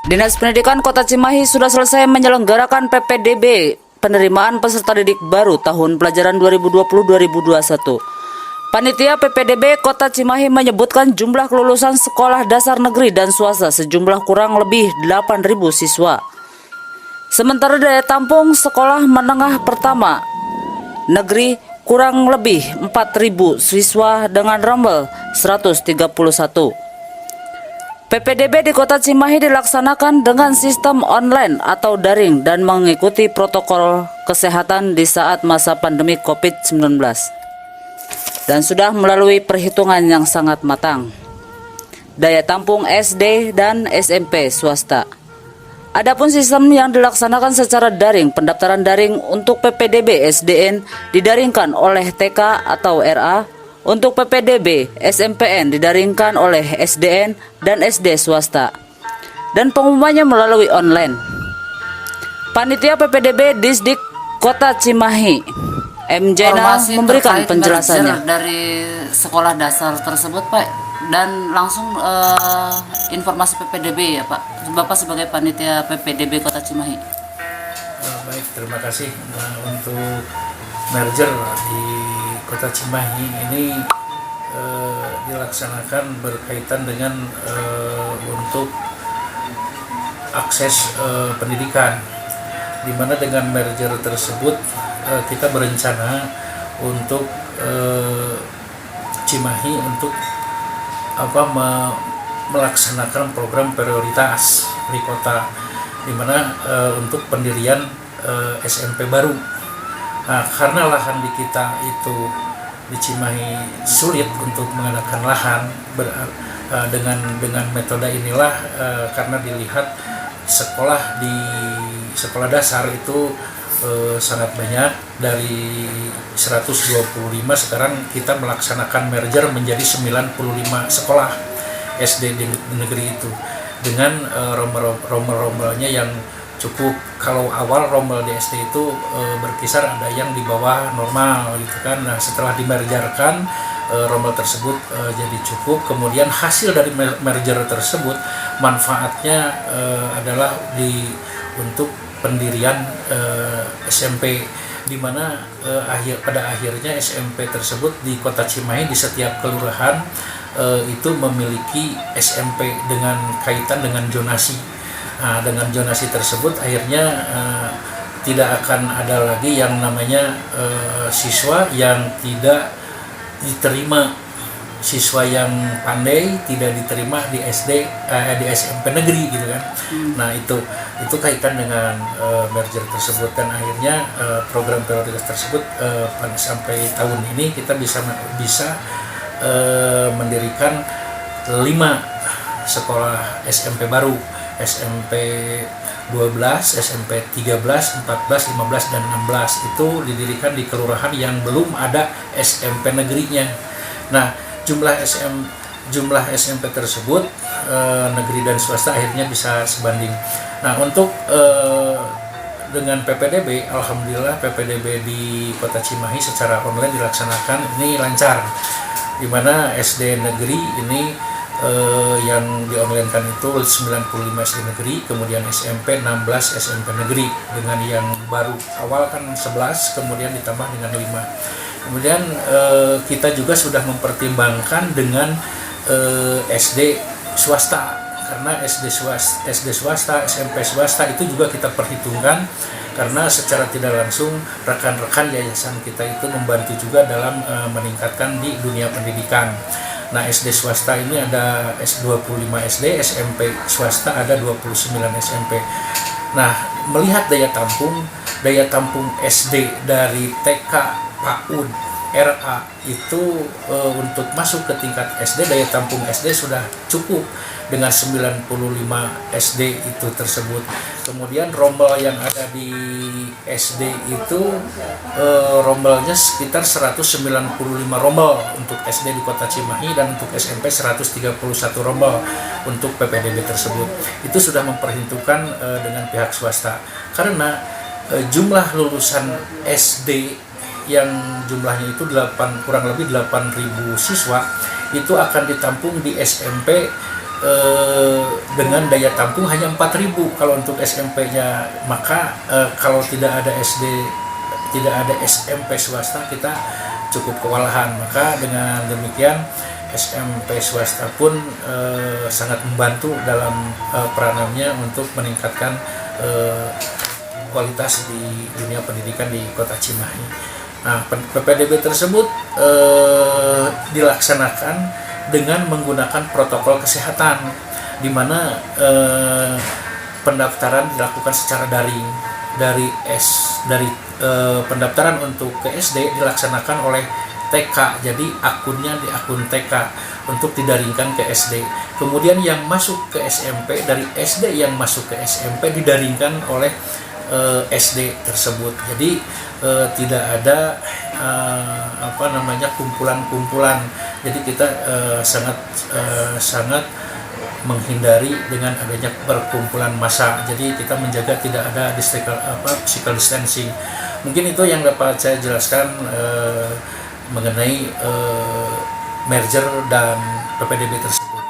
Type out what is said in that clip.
Dinas Pendidikan Kota Cimahi sudah selesai menyelenggarakan PPDB penerimaan peserta didik baru tahun pelajaran 2020-2021. Panitia PPDB Kota Cimahi menyebutkan jumlah kelulusan sekolah dasar negeri dan swasta sejumlah kurang lebih 8.000 siswa. Sementara daya tampung sekolah menengah pertama negeri kurang lebih 4.000 siswa dengan rombel 131. PPDB di Kota Cimahi dilaksanakan dengan sistem online atau daring dan mengikuti protokol kesehatan di saat masa pandemi COVID-19 dan sudah melalui perhitungan yang sangat matang. Daya tampung SD dan SMP swasta. Adapun sistem yang dilaksanakan secara daring, pendaftaran daring untuk PPDB SDN didaringkan oleh TK atau RA. Untuk PPDB SMPN didaringkan oleh SDN dan SD swasta dan pengumumannya melalui online. Panitia PPDB Disdik Kota Cimahi M. Jaina memberikan penjelasannya dari sekolah dasar tersebut, Pak, dan langsung informasi PPDB ya, Pak. Bapak sebagai panitia PPDB Kota Cimahi. Baik, terima kasih untuk merger di Kota Cimahi ini dilaksanakan berkaitan dengan untuk akses pendidikan, di mana dengan merger tersebut kita berencana untuk Cimahi untuk melaksanakan program prioritas di kota, di mana untuk pendirian SMP baru. Nah, karena lahan di kita itu di Cimahi sulit untuk mengadakan lahan dengan metode inilah, karena dilihat sekolah dasar itu sangat banyak, dari 125 sekarang kita melaksanakan merger menjadi 95 sekolah SD di negeri itu dengan rombel-rombelnya yang cukup. Kalau awal rombel di SD itu berkisar ada yang di bawah normal gitu kan. Nah, setelah dimergerkan rombel tersebut jadi cukup. Kemudian hasil dari merger tersebut manfaatnya adalah untuk pendirian SMP, di mana pada akhirnya SMP tersebut di Kota Cimahi di setiap kelurahan itu memiliki SMP dengan kaitan dengan zonasi. Nah, dengan zonasi tersebut akhirnya tidak akan ada lagi yang namanya siswa yang tidak diterima, siswa yang pandai tidak diterima di di SMP negeri gitu kan. Nah, itu kaitan dengan merger tersebut, dan akhirnya program prioritas tersebut sampai tahun ini kita bisa mendirikan 5 sekolah SMP baru, SMP 12, SMP 13, 14, 15, dan 16 itu didirikan di kelurahan yang belum ada SMP negerinya. Nah, jumlah SMP tersebut negeri dan swasta akhirnya bisa sebanding. Nah, untuk dengan PPDB, alhamdulillah PPDB di Kota Cimahi secara online dilaksanakan ini lancar, di mana SD negeri ini yang di-online-kan itu 95 SD negeri, kemudian SMP 16 SMP negeri, dengan yang baru awal kan 11, kemudian ditambah dengan 5. Kemudian kita juga sudah mempertimbangkan dengan SD swasta, karena SD swasta, SMP swasta itu juga kita perhitungkan, karena secara tidak langsung rekan-rekan yayasan kita itu membantu juga dalam meningkatkan di dunia pendidikan. Nah, SD swasta ini ada 25 SD, SMP swasta ada 29 SMP. Nah, melihat daya tampung SD dari TK, PAUD, RA itu untuk masuk ke tingkat SD, daya tampung SD sudah cukup dengan 95 SD itu tersebut. Kemudian rombel yang ada di SD itu rombelnya sekitar 195 rombel untuk SD di Kota Cimahi, dan untuk SMP 131 rombel untuk PPDB tersebut. Itu sudah memperhitungkan dengan pihak swasta, karena jumlah lulusan SD yang jumlahnya itu kurang lebih 8.000 siswa itu akan ditampung di SMP dengan daya tampung hanya 4.000 kalau untuk SMP-nya. Maka kalau tidak ada SMP swasta, kita cukup kewalahan. Maka dengan demikian SMP swasta pun sangat membantu dalam peranannya untuk meningkatkan kualitas di dunia pendidikan di Kota Cimahi. Nah, PPDB tersebut dilaksanakan dengan menggunakan protokol kesehatan, di mana pendaftaran dilakukan secara daring. Dari pendaftaran untuk ke SD dilaksanakan oleh TK, jadi akunnya di akun TK untuk didaringkan ke SD. Kemudian yang masuk ke SMP, dari SD yang masuk ke SMP didaringkan oleh SD tersebut. Jadi tidak ada kumpulan-kumpulan. Jadi kita sangat menghindari dengan adanya perkumpulan massa. Jadi kita menjaga tidak ada physical distancing. Mungkin itu yang dapat saya jelaskan mengenai merger dan PPDB tersebut.